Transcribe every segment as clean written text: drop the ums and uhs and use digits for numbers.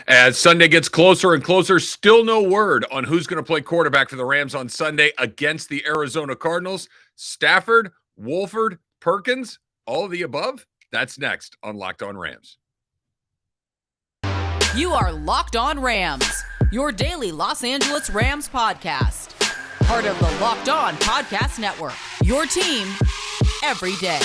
As Sunday gets closer and closer, still no word on who's going to play quarterback for the Rams on Sunday against the Arizona Cardinals. Stafford, Wolford, Perkins, all of the above? That's next on Locked On Rams. You are Locked On Rams, your daily Los Angeles Rams podcast. Part of the Locked On Podcast Network, your team every day.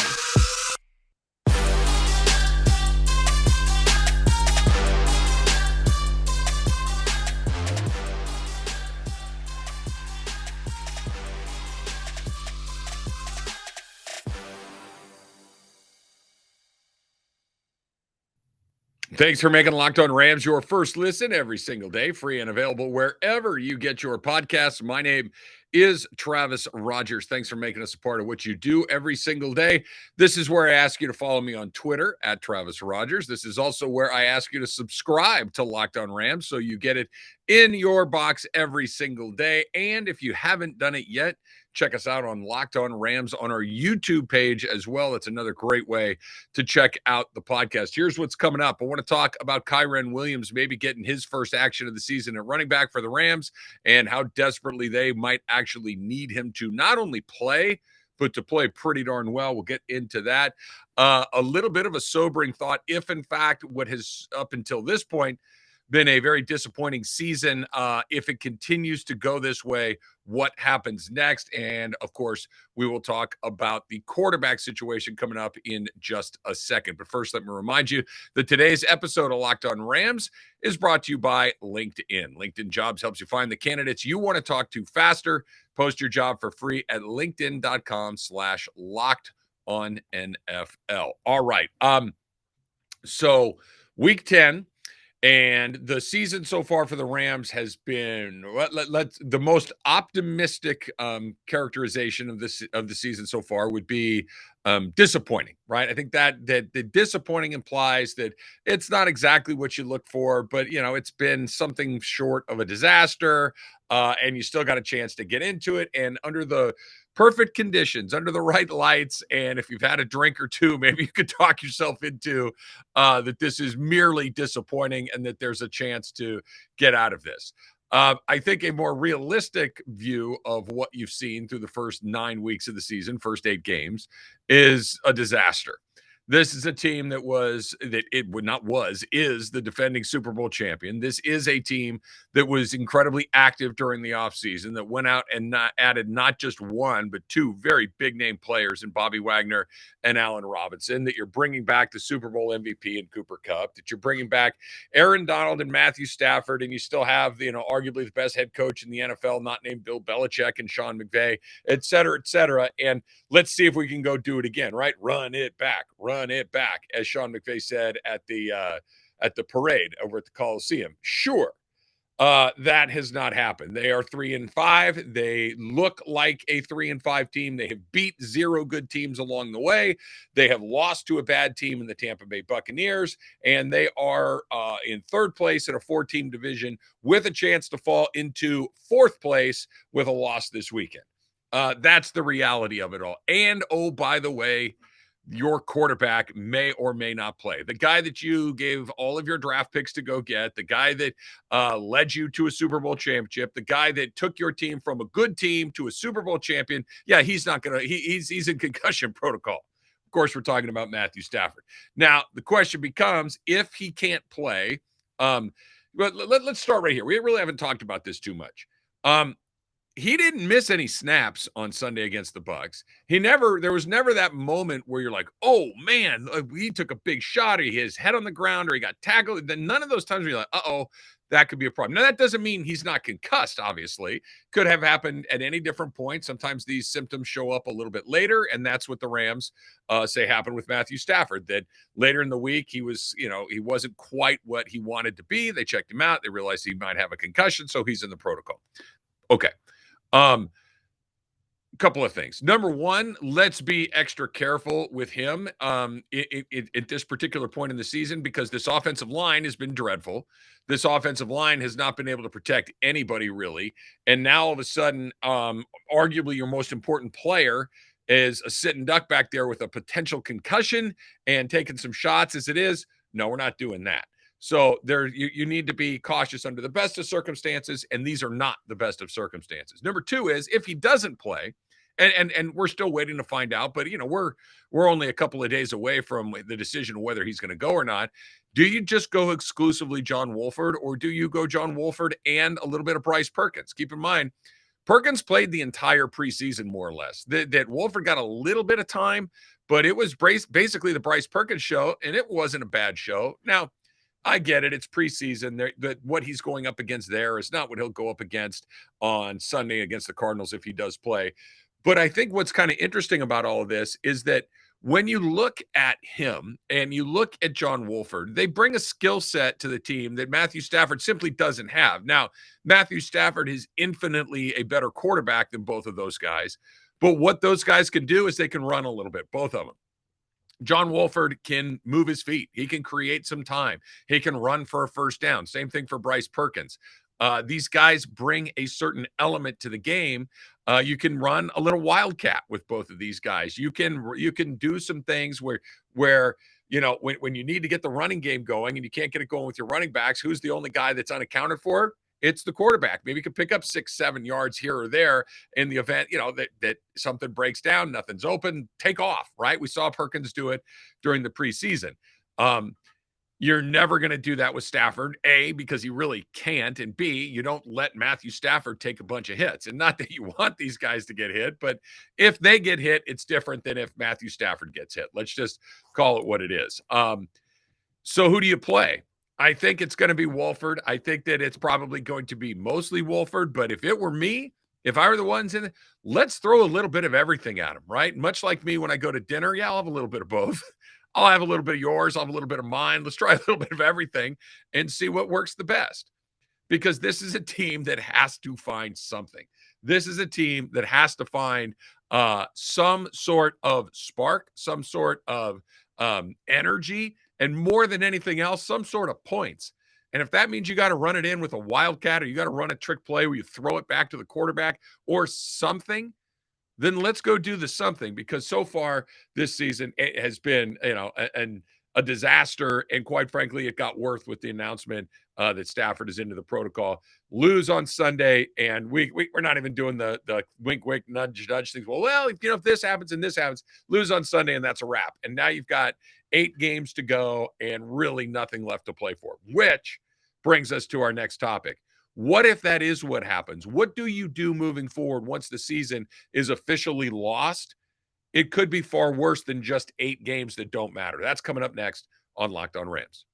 Thanks for making Locked On Rams your first listen every single day, free and available wherever you get your podcasts. My name is Travis Rogers. Thanks for making us a part of what you do every single day. This is where I ask you to follow me on Twitter at Travis Rogers. This is also where I ask you to subscribe to Locked On Rams so you get it in your box every single day. And if you haven't done it yet, check us out on Locked On Rams on our YouTube page as well. It's another great way to check out the podcast. Here's what's coming up. I want to talk about Kyren Williams maybe getting his first action of the season at running back for the Rams and how desperately they might actually need him to not only play, but to play pretty darn well. We'll get into that. A little bit of a sobering thought, if in fact what has up until this point been a very disappointing season. If it continues to go this way, what happens next? And of course, we will talk about the quarterback situation coming up in just a second. But first, let me remind you that today's episode of Locked On Rams is brought to you by LinkedIn. LinkedIn Jobs helps you find the candidates you want to talk to faster. Post your job for free at linkedin.com/LockedOnNFL. All right. So week 10. And the season so far for the Rams has been the most optimistic characterization of the season so far would be disappointing, right? I think that the disappointing implies that it's not exactly what you look for, but it's been something short of a disaster, and you still got a chance to get into it. And under the perfect conditions, under the right lights, and if you've had a drink or two, maybe you could talk yourself into that this is merely disappointing and that there's a chance to get out of this. I think a more realistic view of what you've seen through the first 9 weeks of the season, first 8 games, is a disaster. This is a team is the defending Super Bowl champion. This is a team that was incredibly active during the offseason, that went out and added not just one, but 2 very big name players in Bobby Wagner and Allen Robinson, that you're bringing back the Super Bowl MVP in Cooper Kupp, that you're bringing back Aaron Donald and Matthew Stafford, and you still have, arguably the best head coach in the NFL, not named Bill Belichick and Sean McVay, et cetera, et cetera. And let's see if we can go do it again, right? Run it back, as Sean McVay said at the parade over at the Coliseum. Sure, that has not happened. They are 3-5. They look like a 3-5 team. They have beat 0 good teams along the way. They have lost to a bad team in the Tampa Bay Buccaneers, and they are in 3rd place in a 4-team division with a chance to fall into 4th place with a loss this weekend. That's the reality of it all. And, oh, by the way, your quarterback may or may not play. The guy that you gave all of your draft picks to go get, the guy that led you to a Super Bowl championship, the guy that took your team from a good team to a Super Bowl champion, yeah, he's not going to – he's in concussion protocol. Of course, we're talking about Matthew Stafford. Now, the question becomes, if he can't play but let's start right here. We really haven't talked about this too much. He didn't miss any snaps on Sunday against the Bucs. There was never that moment where you're like, oh man, he took a big shot, or he hit his head on the ground, or he got tackled. Then none of those times where you're like, uh-oh, that could be a problem. Now, that doesn't mean he's not concussed, obviously. Could have happened at any different point. Sometimes these symptoms show up a little bit later, and that's what the Rams say happened with Matthew Stafford, that later in the week he wasn't quite what he wanted to be. They checked him out. They realized he might have a concussion, so he's in the protocol. Okay. Couple of things. Number one, let's be extra careful with him at this particular point in the season, because this offensive line has been dreadful. This offensive line has not been able to protect anybody, really. And now all of a sudden, arguably your most important player is a sitting duck back there with a potential concussion and taking some shots as it is. No, we're not doing that. So you need to be cautious under the best of circumstances, and these are not the best of circumstances. Number two is if he doesn't play, and we're still waiting to find out, but we're only a couple of days away from the decision of whether he's going to go or not. Do you just go exclusively John Wolford, or do you go John Wolford and a little bit of Bryce Perkins? Keep in mind, Perkins played the entire preseason more or less. That Wolford got a little bit of time, but it was basically the Bryce Perkins show, and it wasn't a bad show. Now, I get it. It's preseason. What he's going up against there is not what he'll go up against on Sunday against the Cardinals if he does play. But I think what's kind of interesting about all of this is that when you look at him and you look at John Wolford, they bring a skill set to the team that Matthew Stafford simply doesn't have. Now, Matthew Stafford is infinitely a better quarterback than both of those guys. But what those guys can do is they can run a little bit, both of them. John Wolford can move his feet. He can create some time. He can run for a first down. Same thing for Bryce Perkins. These guys bring a certain element to the game. You can run a little wildcat with both of these guys. You can do some things where when you need to get the running game going and you can't get it going with your running backs, who's the only guy that's unaccounted for? It's the quarterback. Maybe you can pick up 6-7 yards here or there in the event, that something breaks down, nothing's open, take off, right? We saw Perkins do it during the preseason. You're never going to do that with Stafford, A, because he really can't, and B, you don't let Matthew Stafford take a bunch of hits. And not that you want these guys to get hit, but if they get hit, it's different than if Matthew Stafford gets hit. Let's just call it what it is. So who do you play? I think it's going to be Wolford. I think that it's probably going to be mostly Wolford, but if it were me, if I were the ones in it, let's throw a little bit of everything at him, right? Much like me when I go to dinner, I'll have a little bit of both. I'll have a little bit of yours. I'll have a little bit of mine. Let's try a little bit of everything and see what works the best. Because this is a team that has to find something. This is a team that has to find some sort of spark, some sort of energy, and more than anything else, some sort of points. And if that means you got to run it in with a wildcat or you got to run a trick play where you throw it back to the quarterback or something, then let's go do the something, because so far this season it has been, a disaster. And quite frankly, it got worse with the announcement that Stafford is into the protocol. Lose on Sunday, and we're not even doing the wink, wink, nudge, nudge things. Well, if this happens and this happens, lose on Sunday, and that's a wrap. And now you've got 8 games to go and really nothing left to play for, which brings us to our next topic. What if that is what happens? What do you do moving forward once the season is officially lost? It could be far worse than just 8 games that don't matter. That's coming up next on Locked On Rams.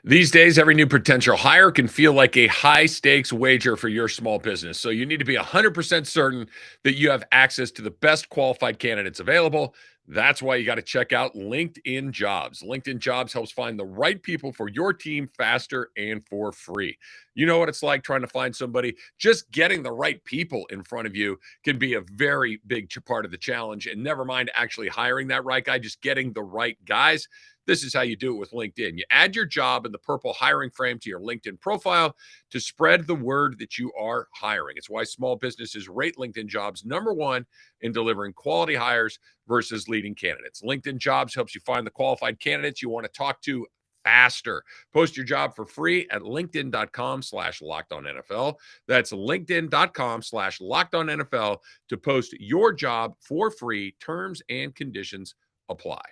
These days, every new potential hire can feel like a high-stakes wager for your small business. So you need to be 100% certain that you have access to the best qualified candidates available. That's why you got to check out LinkedIn Jobs. LinkedIn Jobs helps find the right people for your team faster and for free. You know what it's like trying to find somebody. Just getting the right people in front of you can be a very big part of the challenge. And never mind actually hiring that right guy, just getting the right guys. This is how you do it with LinkedIn. You add your job in the purple hiring frame to your LinkedIn profile to spread the word that you are hiring. It's why small businesses rate LinkedIn Jobs #1 in delivering quality hires versus leading candidates. LinkedIn Jobs helps you find the qualified candidates you want to talk to faster. Post your job for free at linkedin.com/lockedonnfl. That's linkedin.com/lockedonnfl to post your job for free. Terms and conditions apply.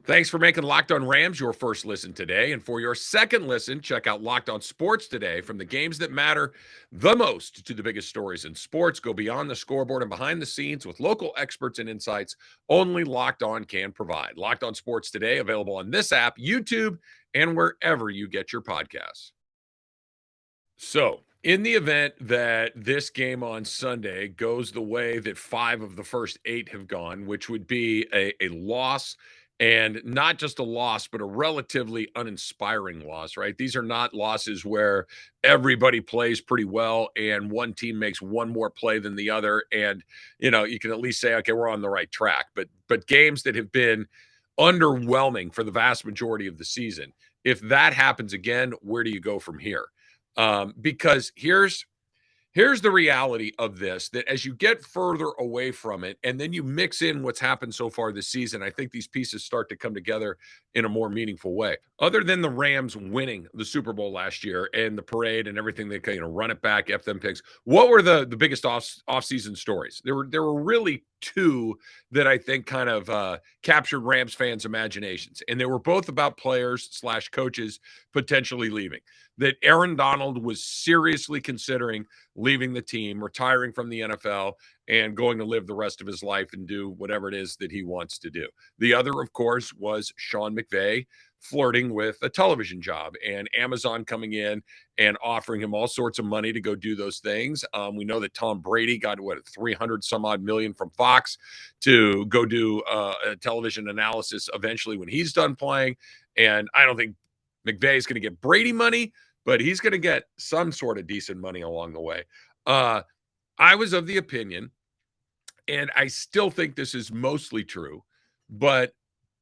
Thanks for making Locked On Rams your first listen today. And for your second listen, check out Locked On Sports Today. From the games that matter the most to the biggest stories in sports, go beyond the scoreboard and behind the scenes with local experts and insights only Locked On can provide. Locked On Sports Today, available on this app, YouTube, and wherever you get your podcasts. So, in the event that this game on Sunday goes the way that 5 of the first 8 have gone, which would be a loss, and not just a loss, but a relatively uninspiring loss, right? These are not losses where everybody plays pretty well and one team makes one more play than the other. And, you can at least say, okay, we're on the right track. But games that have been underwhelming for the vast majority of the season, if that happens again, where do you go from here? Because here's Here's the reality of this, that as you get further away from it and then you mix in what's happened so far this season, I think these pieces start to come together in a more meaningful way. Other than the Rams winning the Super Bowl last year and the parade and everything, they run it back, F them picks. What were the biggest off-season stories? There were really two that I think kind of captured Rams fans' imaginations, and they were both about players/coaches potentially leaving. That Aaron Donald was seriously considering leaving the team, retiring from the NFL, and going to live the rest of his life and do whatever it is that he wants to do. The other, of course, was Sean McVay flirting with a television job and Amazon coming in and offering him all sorts of money to go do those things. We know that Tom Brady got 300 some odd million from Fox to go do a television analysis eventually when he's done playing. And I don't think McVay is going to get Brady money, but he's going to get some sort of decent money along the way. I was of the opinion, and I still think this is mostly true, but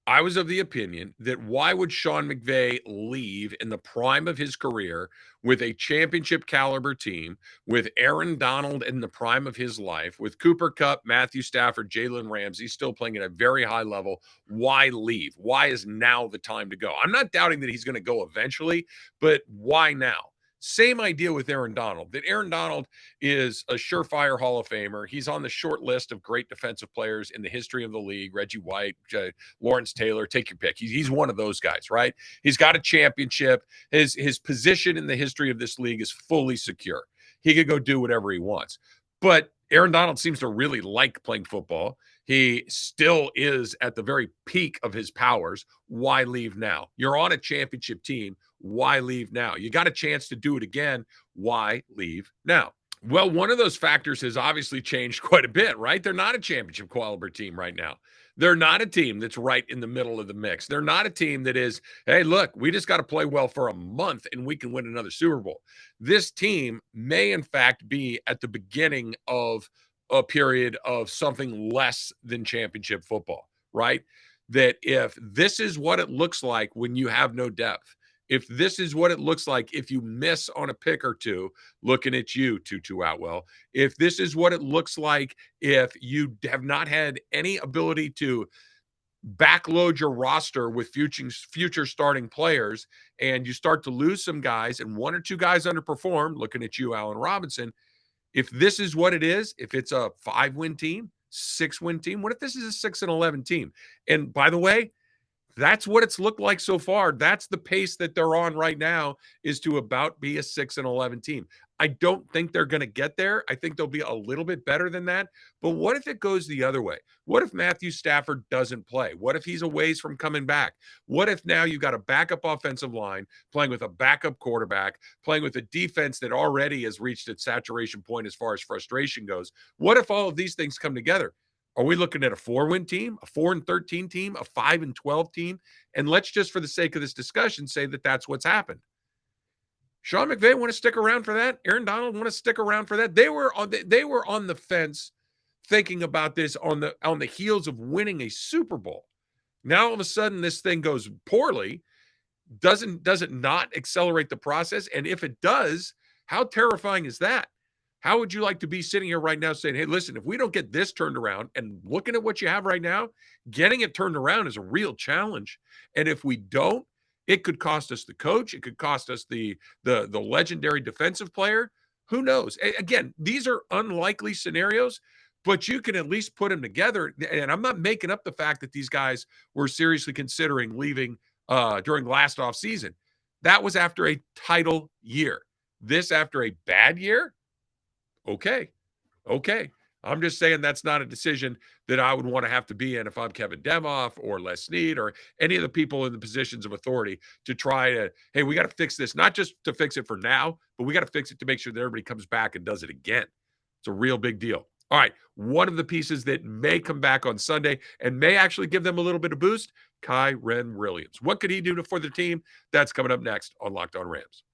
I was of the opinion that why would Sean McVay leave in the prime of his career with a championship caliber team, with Aaron Donald in the prime of his life, with Cooper Kupp, Matthew Stafford, Jalen Ramsey still playing at a very high level? Why leave? Why is now the time to go? I'm not doubting that he's going to go eventually, but why now? Same idea with Aaron Donald, that Aaron Donald is a surefire Hall of Famer. He's on the short list of great defensive players in the history of the league. Reggie White, Lawrence Taylor, take your pick. He's one of those guys, right? He's got a championship. His position in the history of this league is fully secure. He could go do whatever he wants. But Aaron Donald seems to really like playing football. He still is at the very peak of his powers. Why leave now? You're on a championship team. Why leave now? You got a chance to do it again. Why leave now? Well, one of those factors has obviously changed quite a bit, right? They're not a championship caliber team right now. They're not a team that's right in the middle of the mix. They're not a team that is, hey, look, we just got to play well for a month and we can win another Super Bowl. This team may, in fact, be at the beginning of a period of something less than championship football, right? That if this is what it looks like when you have no depth, if this is what it looks like if you miss on a pick or two, looking at you, Tutu Atwell, if this is what it looks like if you have not had any ability to backload your roster with future starting players and you start to lose some guys and one or two guys underperform, looking at you, Allen Robinson, if this is what it is, if it's a 5-win team, 6-win team, what if this is a 6-11 team? And by the way, that's what it's looked like so far. That's the pace that they're on right now, is to about be a 6-11 team. I don't think they're going to get there. I think they'll be a little bit better than that. But what if it goes the other way? What if Matthew Stafford doesn't play? What if he's a ways from coming back? What if now you got a backup offensive line playing with a backup quarterback, playing with a defense that already has reached its saturation point as far as frustration goes? What if all of these things come together? Are we looking at a 4-win team, a 4-13 team, a 5-12 team? And let's just, for the sake of this discussion, say that that's what's happened. Sean McVay want to stick around for that? Aaron Donald want to stick around for that? They were on the fence thinking about this on the heels of winning a Super Bowl. Now all of a sudden this thing goes poorly. Does it not accelerate the process? And if it does, how terrifying is that? How would you like to be sitting here right now saying, hey, listen, if we don't get this turned around, and looking at what you have right now, getting it turned around is a real challenge. And if we don't, it could cost us the coach. It could cost us the legendary defensive player. Who knows? Again, these are unlikely scenarios, but you can at least put them together. And I'm not making up the fact that these guys were seriously considering leaving during last offseason. That was after a title year. This after a bad year? Okay. I'm just saying that's not a decision that I would want to have to be in if I'm Kevin Demoff or Les Snead or any of the people in the positions of authority to try to, hey, we got to fix this, not just to fix it for now, but we got to fix it to make sure that everybody comes back and does it again. It's a real big deal. All right. One of the pieces that may come back on Sunday and may actually give them a little bit of boost, Kyren Williams. What could he do for the team? That's coming up next on Locked On Rams.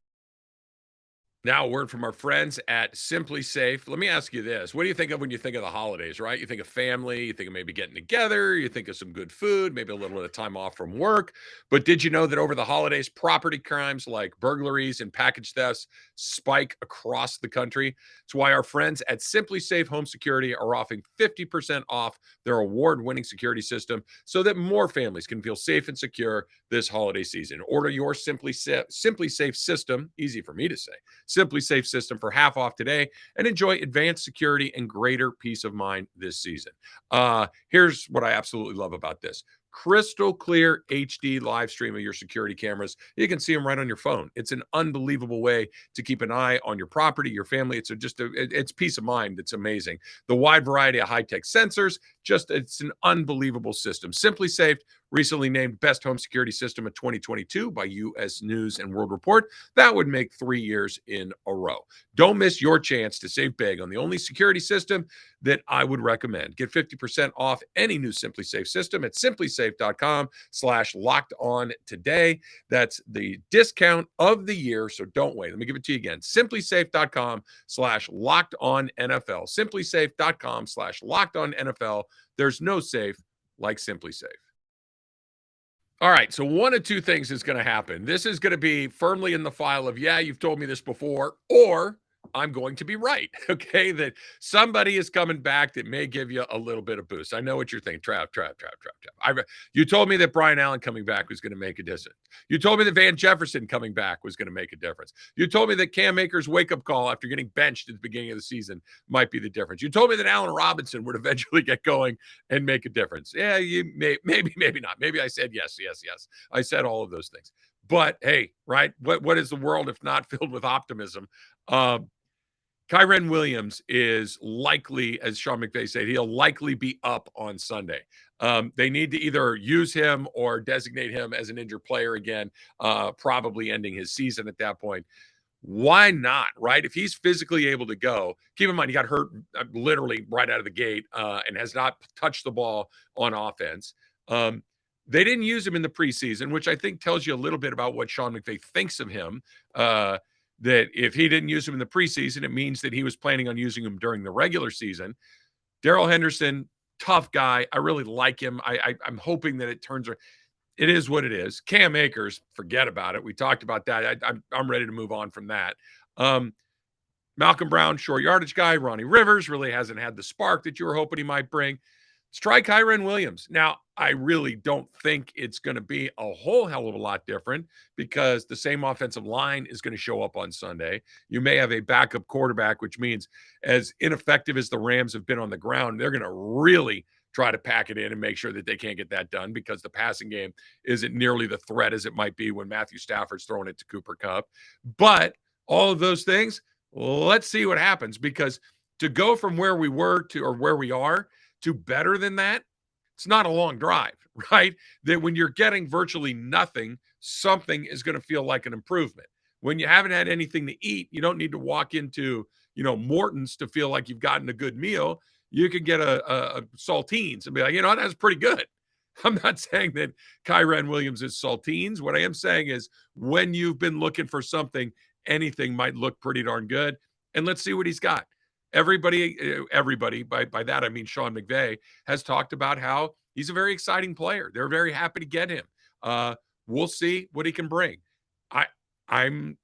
Now, a word from our friends at SimpliSafe. Let me ask you this. What do you think of when you think of the holidays, right? You think of family, you think of maybe getting together, you think of some good food, maybe a little bit of time off from work. But did you know that over the holidays, property crimes like burglaries and package thefts spike across the country? It's why our friends at SimpliSafe Home Security are offering 50% off their award-winning security system so that more families can feel safe and secure this holiday season. Order your SimpliSafe system, easy for me to say, SimpliSafe system for half off today and enjoy advanced security and greater peace of mind this season. Here's what I absolutely love about this. Crystal clear HD live stream of your security cameras. You can see them right on your phone. It's an unbelievable way to keep an eye on your property, your family. It's peace of mind. It's amazing. The wide variety of high-tech sensors, it's an unbelievable system. SimpliSafe recently named Best Home Security System of 2022 by U.S. News and World Report. That would make 3 years in a row. Don't miss your chance to save big on the only security system that I would recommend. Get 50% off any new SimpliSafe system at simplisafe.com/locked-on today. That's the discount of the year, so don't wait. Let me give it to you again. simplisafe.com/locked-on NFL. simplisafe.com/locked-on NFL. There's no safe like SimpliSafe. All right, so one of two things is going to happen. This is going to be firmly in the file of, yeah, you've told me this before, or I'm going to be right, okay? That somebody is coming back that may give you a little bit of boost. I know what you're thinking. Trap. You told me that Brian Allen coming back was going to make a difference. You told me that Van Jefferson coming back was going to make a difference. You told me that Cam Akers' wake-up call after getting benched at the beginning of the season might be the difference. You told me that Allen Robinson would eventually get going and make a difference. Yeah, maybe not. Maybe I said yes. I said all of those things. But hey, right? What is the world if not filled with optimism? Kyren Williams is likely, as Sean McVay said, he'll likely be up on Sunday. They need to either use him or designate him as an injured player again, probably ending his season at that point. Why not, right? If he's physically able to go, keep in mind he got hurt literally right out of the gate and has not touched the ball on offense. They didn't use him in the preseason, which I think tells you a little bit about what Sean McVay thinks of him. That if he didn't use him in the preseason, it means that he was planning on using him during the regular season. Darrell Henderson, tough guy. I really like him. I'm hoping that it turns around. It is what it is. Cam Akers, forget about it. We talked about that. I'm ready to move on from that. Malcolm Brown, short yardage guy. Ronnie Rivers really hasn't had the spark that you were hoping he might bring. Let's try Kyren Williams. Now, I really don't think it's going to be a whole hell of a lot different because the same offensive line is going to show up on Sunday. You may have a backup quarterback, which means as ineffective as the Rams have been on the ground, they're going to really try to pack it in and make sure that they can't get that done because the passing game isn't nearly the threat as it might be when Matthew Stafford's throwing it to Cooper Kupp. But all of those things, let's see what happens because to go from where we were to or where we are to better than that, it's not a long drive, right? That when you're getting virtually nothing, something is going to feel like an improvement. When you haven't had anything to eat, you don't need to walk into, Morton's to feel like you've gotten a good meal. You can get a saltines and be like, that's pretty good. I'm not saying that Kyren Williams is saltines. What I am saying is when you've been looking for something, anything might look pretty darn good. And let's see what he's got. Everybody, by that I mean Sean McVay, has talked about how he's a very exciting player. They're very happy to get him. We'll see what he can bring. I'm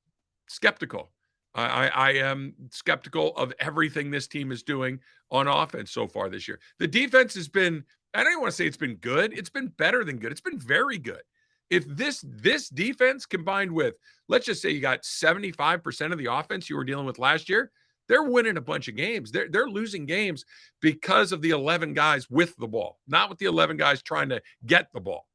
skeptical. I am skeptical of everything this team is doing on offense so far this year. The defense has been, I don't even want to say it's been good. It's been better than good. It's been very good. If this defense combined with, let's just say you got 75% of the offense you were dealing with last year, they're winning a bunch of games. They're losing games because of the 11 guys with the ball, not with the 11 guys trying to get the ball.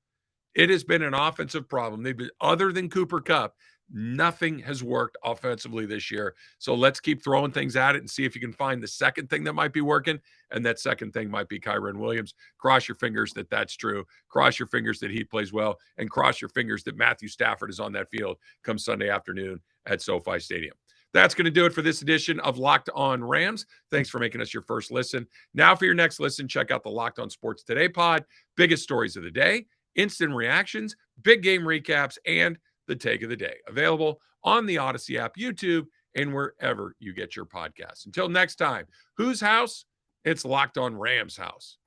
It has been an offensive problem. They've been, other than Cooper Kupp, nothing has worked offensively this year. So let's keep throwing things at it and see if you can find the second thing that might be working. And that second thing might be Kyren Williams. Cross your fingers that that's true. Cross your fingers that he plays well. And cross your fingers that Matthew Stafford is on that field come Sunday afternoon at SoFi Stadium. That's going to do it for this edition of Locked On Rams. Thanks for making us your first listen. Now for your next listen, check out the Locked On Sports Today pod. Biggest stories of the day, instant reactions, big game recaps, and the take of the day. Available on the Odyssey app, YouTube, and wherever you get your podcasts. Until next time, whose house? It's Locked On Rams house.